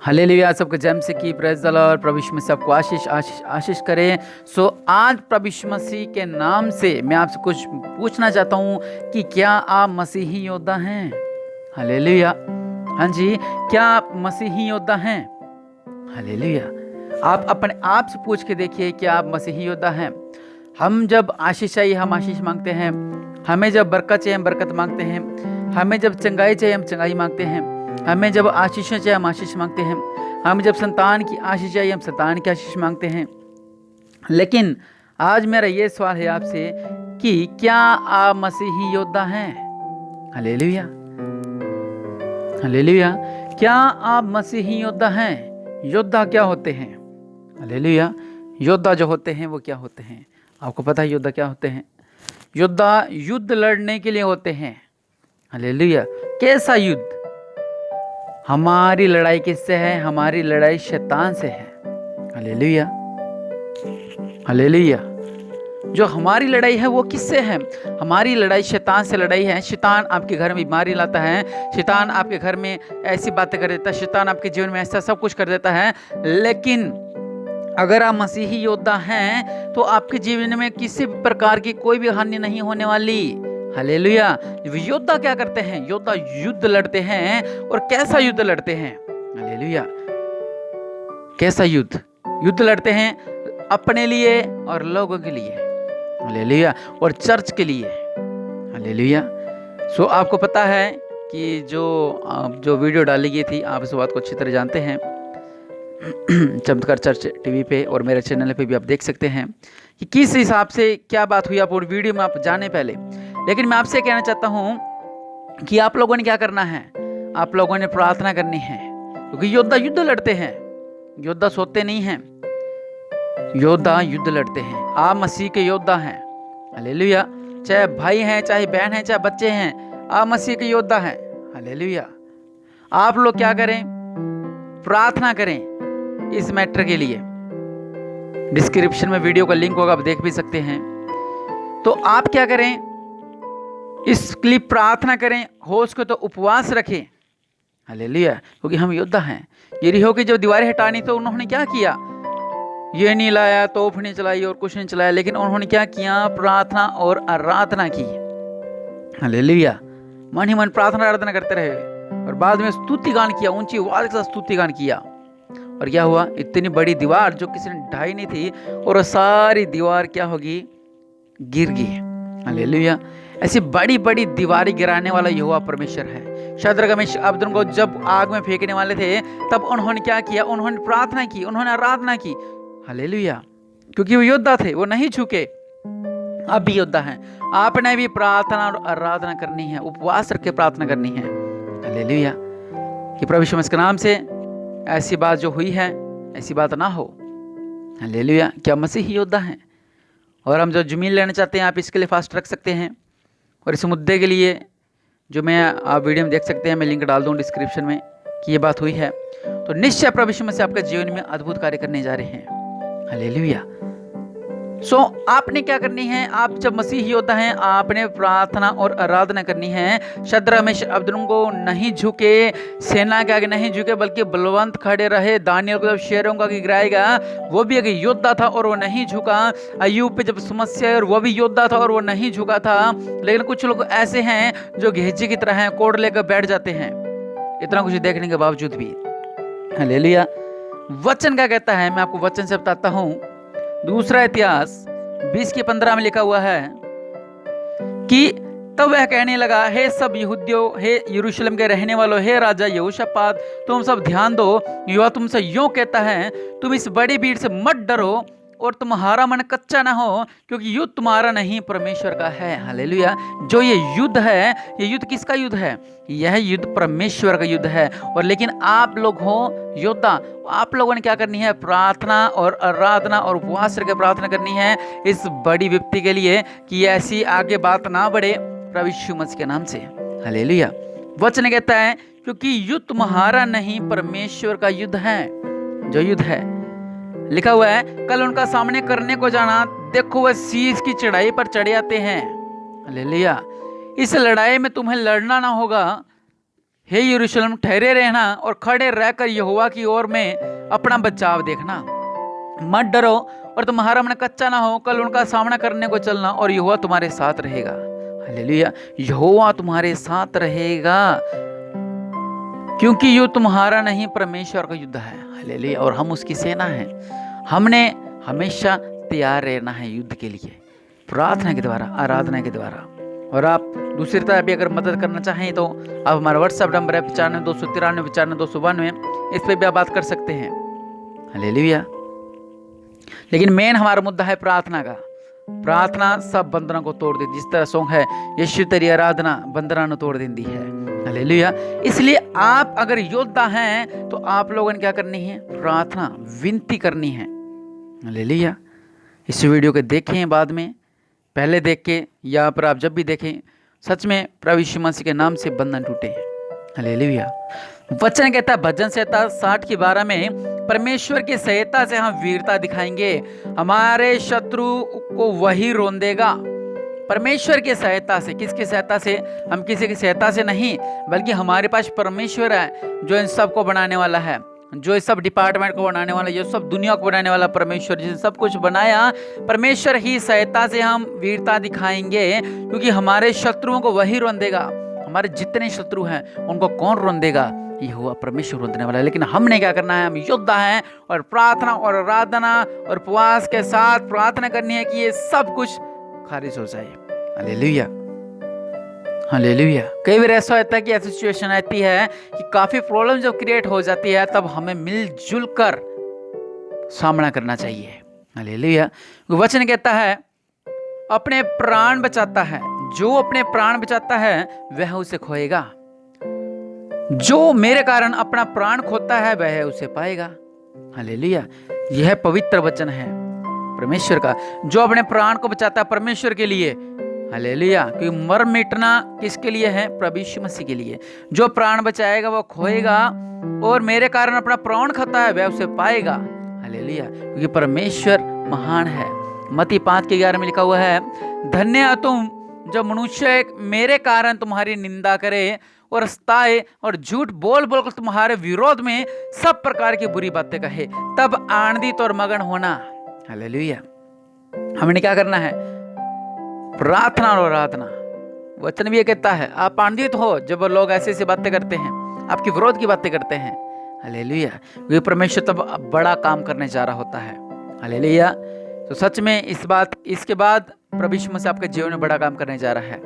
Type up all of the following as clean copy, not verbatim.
Hallelujah. सबके जन्म से की प्रेज द लॉर्ड। प्रभु यीशु मसीह सबको आशीष आशीष आशीष करें। आज प्रभु यीशु मसीह के नाम से मैं आपसे कुछ पूछना चाहता हूँ कि क्या आप मसीही योद्धा हैं? हालेलुया। हाँ जी, क्या आप मसीही योद्धा हैं? हालेलुया। आप अपने आप से पूछ के देखिए, क्या आप मसीही योद्धा हैं? हम जब आशीष चाहिए हम आशीष मांगते हैं, हमें जब बरकत चाहिए हम बरकत मांगते हैं, हमें जब चंगाई चाहिए हम चंगाई मांगते हैं, हमें जब आशीष चाहिए हम आशीष मांगते हैं, हमें जब संतान की आशीष चाहिए हम संतान की आशीष मांगते हैं। लेकिन आज मेरा ये सवाल है आपसे कि क्या आप मसीही योद्धा हैं? हालेलुया। हालेलुया। क्या आप मसीही योद्धा हैं? योद्धा क्या होते हैं? हालेलुया। योद्धा जो होते हैं वो क्या होते हैं? आपको पता है योद्धा क्या होते हैं? योद्धा युद्ध लड़ने के लिए होते हैं। हालेलुया। कैसा युद्ध? हमारी लड़ाई किससे है? हमारी लड़ाई शैतान से है। हालेलुया। हालेलुया। जो हमारी लड़ाई है वो किससे है? हमारी लड़ाई शैतान से लड़ाई है। शैतान आपके घर में बीमारी लाता है, शैतान आपके घर में ऐसी बातें कर देता है, शैतान आपके जीवन में ऐसा सब कुछ कर देता है। लेकिन अगर आप मसीही योद्धा हैं तो आपके जीवन में किसी भी प्रकार की कोई भी हानि नहीं होने वाली। हालेलुया। योद्धा क्या करते हैं? योद्धा युद्ध लड़ते हैं। और कैसा युद्ध लड़ते हैं? हालेलुया। कैसा युद्ध? युद्ध लड़ते हैं अपने लिए और लोगों के लिए। हालेलुया। और चर्च के लिए। हालेलुया। आपको पता है कि जो वीडियो डाली गई थी, आप इस बात को अच्छी तरह जानते हैं। चमत्कार चर्च टीवी पे और मेरे चैनल पे भी आप देख सकते हैं कि किस हिसाब से क्या बात हुई। आप और वीडियो में आप जाने पहले, लेकिन मैं आपसे कहना चाहता हूं कि आप लोगों ने क्या करना है? आप लोगों ने प्रार्थना करनी है, क्योंकि योद्धा युद्ध लड़ते हैं। योद्धा सोते नहीं हैं, योद्धा युद्ध लड़ते हैं। आप मसीह के योद्धा हैं। हालेलुया। चाहे भाई हैं, चाहे बहन हैं, चाहे बच्चे हैं, आप मसीह के योद्धा हैं। हालेलुया। आप लोग क्या करें? प्रार्थना करें इस मैटर के लिए। डिस्क्रिप्शन में वीडियो का लिंक होगा, आप देख भी सकते हैं। तो आप क्या करें? इसके लिए प्रार्थना करें, हो सके तो उपवास रखें। हालेलुया। क्योंकि हम योद्धा हैं। यरीहो की जब दीवारें हटानी तो उन्होंने क्या किया? ये नहीं लाया, तोप नहीं चलाई और कुछ नहीं चलाया, लेकिन उन्होंने क्या किया? प्रार्थना और आराधना की। हालेलुया। मन ही मन प्रार्थना आराधना करते रहे और बाद में स्तुति गान किया, ऊंची आवाज के साथ स्तुति गान किया। और क्या हुआ? इतनी बड़ी दीवार जो किसी ने ढाई नहीं थी, और सारी दीवार क्या होगी? गिर गई। हालेलुया। ऐसी बड़ी बड़ी दीवारें गिराने वाला यहोवा परमेश्वर है। शद्रक मेशक अबेदनगो जब आग में फेंकने वाले थे, तब उन्होंने क्या किया? उन्होंने प्रार्थना की, उन्होंने आराधना की। हालेलुया। क्योंकि वो योद्धा थे, वो नहीं झुके। आप भी योद्धा हैं। आपने भी प्रार्थना और आराधना करनी है, उपवास रख के प्रार्थना करनी है। हालेलुया। कि प्रभु यीशु मसीह के नाम से ऐसी बात जो हुई है, ऐसी बात ना हो। हालेलुया। क्या मसीही योद्धा हैं? और हम जो जमीन लेना चाहते हैं, आप इसके लिए फास्ट रख सकते हैं। और इस मुद्दे के लिए जो आप वीडियो में देख सकते हैं, मैं लिंक डाल दूँ डिस्क्रिप्शन में कि ये बात हुई है, तो निश्चय प्रभु यीशु मसीह आपके जीवन में अद्भुत कार्य करने जा रहे हैं। हालेलुया। आपने क्या करनी है? आप जब मसीही योद्धा हैं, आपने प्रार्थना और आराधना करनी है। शद्रक मेशक अबेदनगो नहीं झुके, सेना के आगे नहीं झुके, बल्कि बलवंत खड़े रहे। दानियल को जब शेरों का गिराएगा, वो भी एक योद्धा था और वो नहीं झुका। अय्यूब पे जब समस्या है, और वो भी योद्धा था और वो नहीं झुका था। लेकिन कुछ लोग ऐसे हैं जो घेजी की तरह हैं, कोड़ लेकर बैठ जाते हैं, इतना कुछ देखने के बावजूद भी। हालेलुया। वचन क्या कहता है? मैं आपको वचन से बताता हूं। दूसरा इतिहास 20:15 में लिखा हुआ है कि तब वह कहने लगा, हे सब यहूदियों, हे यरूशलेम के रहने वालों, हे राजा यहोशापात, तुम सब ध्यान दो। यहोवा तुमसे यूं कहता है, तुम इस बड़ी भीड़ से मत डरो और तुम्हारा मन कच्चा ना हो, क्योंकि युद्ध तुम्हारा नहीं परमेश्वर का है। हालेलुया। जो ये युद्ध है, ये युद्ध किसका युद्ध है? यह युद्ध परमेश्वर का युद्ध है। और लेकिन आप लोग हो योद्धा। आप लोगों ने क्या करनी है? प्रार्थना और आराधना और उपवास करके प्रार्थना करनी है इस बड़ी विपत्ति के लिए, कि ऐसी आगे बात ना बढ़े प्रभु यीशु मसीह के नाम से। हालेलुया। वचन कहता है, क्योंकि युद्ध तुम्हारा नहीं परमेश्वर का युद्ध है। जो युद्ध है, लिखा हुआ है, कल उनका सामने करने को जाना, देखो वह शीश की चढ़ाई पर चढ़े आते हैं। हालेलुया। इस लड़ाई में तुम्हें लड़ना ना होगा, हे यरूशलेम ठहरे रहना और खड़े रहकर यहोवा की ओर में अपना बचाव देखना, मत डरो और तुम्हारा मन कच्चा ना हो, कल उनका सामना करने को चलना और यहोवा तुम्हारे साथ रहेगा। हालेलुया, यहोवा तुम्हारे साथ रहेगा, क्योंकि युद्ध तुम्हारा नहीं परमेश्वर का युद्ध है। हालेलुया, और हम उसकी सेना हैं। हमने हमेशा तैयार रहना है युद्ध के लिए, प्रार्थना के द्वारा, आराधना के द्वारा। और आप दूसरी तरह भी अगर मदद करना चाहें तो आप हमारा व्हाट्सएप नंबर है 95-293-95-292, इस पर भी आप बात कर सकते हैं। हालेलुया। लेकिन मेन हमारा मुद्दा है प्रार्थना का। प्रार्थना सब बंधनों को तोड़ देती, जिस तरह सॉन्ग है यीशु तेरी आराधना बंधनों तोड़ देती है। हालेलुया। इसलिए आप अगर योद्धा हैं तो आप लोगों ने क्या करनी है? प्रार्थना, विनती करनी है। हालेलुया। इस वीडियो को देखें, बाद में पहले देख के या पर आप जब भी देखें, सच में प्रभु यीशु मसीह के नाम से बंधन टूटे हैं। हालेलुया। वचन कहता है भजन संहिता 60:12 में, परमेश्वर की सहायता से हम वीरता दिखाएंगे, हमारे शत्रु को वही रोंदेगा। परमेश्वर की सहायता से, किसकी सहायता से? हम किसी की सहायता से नहीं, बल्कि हमारे पास परमेश्वर है जो इन सब को बनाने वाला है, जो इस सब डिपार्टमेंट को बनाने वाला, जो सब दुनिया को बनाने वाला परमेश्वर, जिसने सब कुछ बनाया, परमेश्वर ही सहायता से हम वीरता दिखाएंगे, क्योंकि हमारे शत्रुओं को वही रोंदेगा। हमारे जितने शत्रु हैं उनको कौन रोंदेगा? ये हुआ परमेश्वर रोंदने वाला है। लेकिन हमने क्या करना है? हम योद्धा हैं और प्रार्थना और आराधना और उपवास के साथ प्रार्थना करनी है कि ये सब कुछ खारिज हो जाए। Hallelujah, hallelujah. कई बार ऐसा होता है कि ऐसी सिचुएशन आती है कि काफी प्रॉब्लम जब क्रिएट हो जाती है, तब हमें मिलजुल कर सामना करना चाहिए। हालेलुया। वचन कहता है अपने प्राण बचाता है, जो अपने प्राण बचाता है वह उसे खोएगा, जो मेरे कारण अपना प्राण खोता है वह उसे पाएगा। हालेलुया। यह पवित्र वचन है परमेश्वर का, जो अपने प्राण को बचाता है परमेश्वर के लिए। हालेलुया। क्योंकि मर मिटना किसके लिए है? प्रभु यीशु मसीह के लिए। जो प्राण बचाएगा वो खोएगा, और मेरे कारण अपना प्राण खाता है वह उसे पाएगा। हालेलुया। क्योंकि परमेश्वर महान है। मत्ती 5:11 में लिखा हुआ है, धन्य हो तुम जब मनुष्य मेरे कारण तुम्हारी निंदा करे और सताए और झूठ बोल बोल कर तुम्हारे विरोध में सब प्रकार की बुरी बातें कहे, तब आनंदित और मगन होना। हालेलुया। हमने क्या करना है? प्रार्थना और आराधना। वचन भी ये कहता है आप आनंदित हो जब लोग ऐसे ऐसी बातें करते हैं, आपके विरोध की बातें करते हैं। हालेलुया। क्योंकि परमेश्वर तब बड़ा काम करने जा रहा होता है। हालेलुया। तो सच में इसके बाद प्रभु यीशु मसीह आपके जीवन में बड़ा काम करने जा रहा है।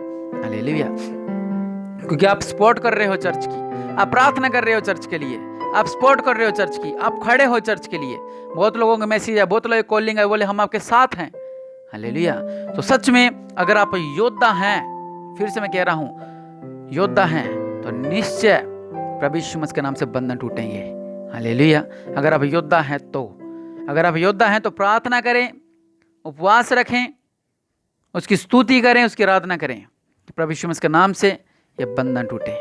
हालेलुया। क्योंकि आप सपोर्ट कर रहे हो चर्च की, आप प्रार्थना कर रहे हो चर्च के लिए, आप सपोर्ट कर रहे हो चर्च की, आप खड़े हो चर्च के लिए। बहुत लोगों का मैसेज है, बहुत लोग कॉलिंग है, बोले हम आपके साथ हैं। हालेलुया। तो सच में अगर आप योद्धा हैं, फिर से मैं कह रहा हूं, योद्धा हैं, तो निश्चय प्रभु यीशु मसीह के नाम से बंधन टूटेंगे। हालेलुया। अगर आप योद्धा हैं तो प्रार्थना करें, उपवास रखें, उसकी स्तुति करें, उसकी आराधना करें, प्रभु यीशु मसीह के नाम से ये बंधन टूटे।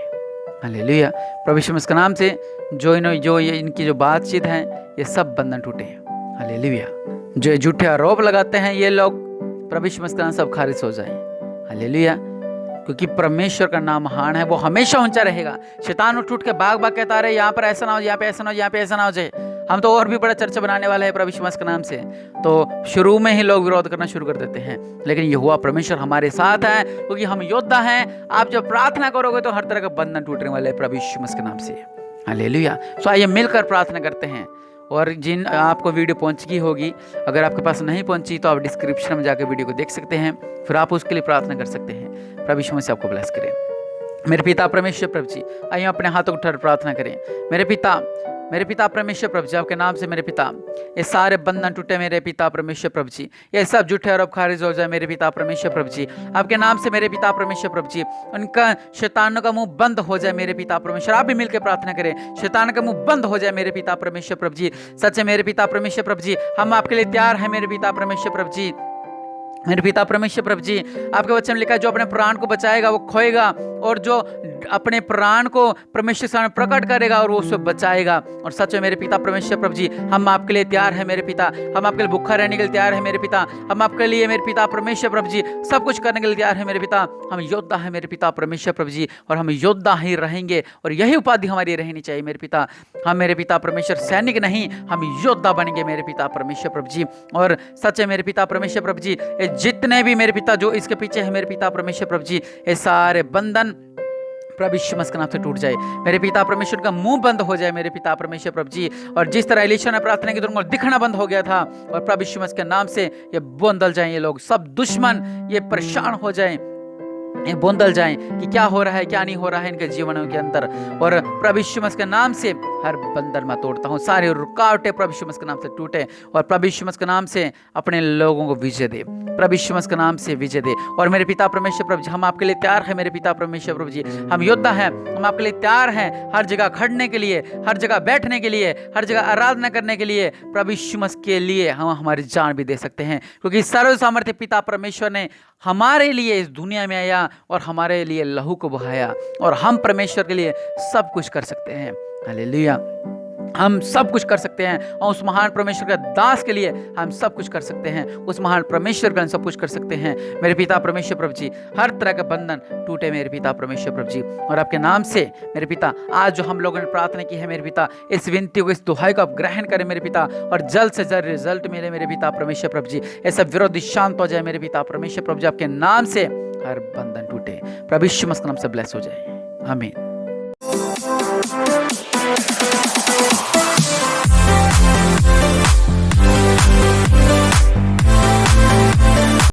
हालेलुया। प्रभु यीशु मसीह के नाम से जो इनकी जो बातचीत है, ये सब बंधन टूटे। हालेलुया। जो झूठे आरोप लगाते हैं ये लोग, प्रभु यीशु मसीह के नाम सब खारिज हो जाए। हालेलुया। क्योंकि परमेश्वर का नाम महान है, वो हमेशा ऊंचा रहेगा। शैतान उठ उठ के भाग भाग कहता रहे यहाँ पर ऐसा ना हो, यहाँ पे ऐसा ना हो, यहाँ पे ऐसा ना हो जाए, हम तो और भी बड़ा चर्चा बनाने वाला है प्रभु यीशु मसीह के नाम से। तो शुरू में ही लोग विरोध करना शुरू कर देते हैं, लेकिन यहोवा परमेश्वर हमारे साथ है, क्योंकि हम योद्धा हैं। आप जब प्रार्थना करोगे तो हर तरह का बंधन टूटने वाले है प्रभु यीशु मसीह के नाम से। हालेलुया। सो आइए मिलकर प्रार्थना करते हैं। और जिन आपको वीडियो पहुंच गई होगी, अगर आपके पास नहीं पहुंची तो आप डिस्क्रिप्शन में जाकर वीडियो को देख सकते हैं, फिर आप उसके लिए प्रार्थना कर सकते हैं। प्रभु यीशु मसीह आपको ब्लेस करें। मेरे पिता परमेश्वर प्रभु जी, आइए अपने हाथों को उठाकर प्रार्थना करें। मेरे पिता परमेश्वर प्रभु जी, आपके नाम से मेरे पिता ये सारे बंधन टूटे मेरे पिता परमेश्वर प्रभु जी, ये सब झूठे आरोप खारिज हो जाए मेरे पिता परमेश्वर प्रभु जी, आपके नाम से मेरे पिता परमेश्वर प्रभु जी। उनका शैतानों का मुंह बंद हो जाए मेरे पिता परमेश्वर। आप भी मिलकर प्रार्थना करें, शैतान का मुंह बंद हो जाए मेरे पिता परमेश्वर प्रभु जी। सच है मेरे पिता परमेश्वर प्रभु जी, हम आपके लिए तैयार हैं मेरे पिता परमेश्वर प्रभु जी। मेरे पिता परमेश्वर प्रभु जी, आपके वचन में लिखा है जो अपने प्राण को बचाएगा वो खोएगा, और जो अपने प्राण को परमेश्वर के सामने प्रकट करेगा और वो उसको बचाएगा। और सच में मेरे पिता परमेश्वर प्रभु जी, हम आपके लिए तैयार है मेरे पिता, हम आपके लिए भूखा रहने के लिए तैयार है मेरे पिता, हम आपके लिए मेरे पिता परमेश्वर प्रभु जी सब कुछ करने के लिए तैयार है मेरे पिता। हम योद्धा है मेरे पिता परमेश्वर प्रभु जी, और हम योद्धा ही रहेंगे, और यही उपाधि हमारी रहनी चाहिए मेरे पिता। हम मेरे पिता परमेश्वर सैनिक नहीं, हम योद्धा बनेंगे मेरे पिता परमेश्वर प्रभु जी। और सच है मेरे पिता परमेश्वर प्रभु जी, जितने भी मेरे पिता जो इसके पीछे है मेरे पिता परमेश्वर प्रभु जी, ये सारे बंधन प्रभु यीशु मसीह के नाम से टूट जाए। मेरे पिता परमेश्वर का मुंह बंद हो जाए मेरे पिता परमेश्वर प्रभु जी। और जिस तरह एलीशा ने प्रार्थना की तो उनको दिखना बंद हो गया था, और प्रभु यीशु मसीह के नाम से ये बंदल जाएं, ये लोग सब दुश्मन ये परेशान हो जाएं, ये बंदल जाएं कि क्या हो रहा है क्या नहीं हो रहा है इनके जीवनों के अंदर। और प्रभु यीशु मसीह के नाम से हर बंधन मैं तोड़ता हूँ, सारे रुकावटें प्रभु यीशु मसीह के नाम से टूटे, और प्रभु यीशु मसीह के नाम से अपने लोगों को विजय दे, प्रभु यीशु मसीह के नाम से विजय दे। और मेरे पिता परमेश्वर प्रभु जी, हम आपके लिए तैयार है मेरे पिता परमेश्वर प्रभु जी, हम योद्धा हैं, हम आपके लिए तैयार हैं हर जगह खड़ने के लिए, हर जगह बैठने के लिए, हर जगह आराधना करने के लिए। प्रभु यीशु मसीह के लिए हम हमारी जान भी दे सकते हैं, क्योंकि सर्व सामर्थ्य पिता परमेश्वर ने हमारे लिए इस दुनिया में आया और हमारे लिए लहू को बहाया, और हम परमेश्वर के लिए सब कुछ कर सकते हैं। हालेलुया, हम सब कुछ कर सकते हैं, और उस महान परमेश्वर के दास के लिए हम सब कुछ कर सकते हैं, उस महान परमेश्वर का हम सब कुछ कर सकते हैं मेरे पिता परमेश्वर प्रभु जी। हर तरह का बंधन टूटे मेरे पिता परमेश्वर प्रभु जी, और आपके नाम से मेरे पिता आज जो हम लोगों ने प्रार्थना की है मेरे पिता, इस विनती को, इस दुहाई को आप ग्रहण करें मेरे पिता, और जल्द से जल्द रिजल्ट मिले मेरे पिता परमेश्वर प्रभु जी। ऐसा विरोधी शांत हो जाए मेरे पिता परमेश्वर प्रभु जी, आपके नाम से हर बंधन टूटे, प्रभु यीशु मसीह के नाम से ब्लेस हो जाए, आमीन।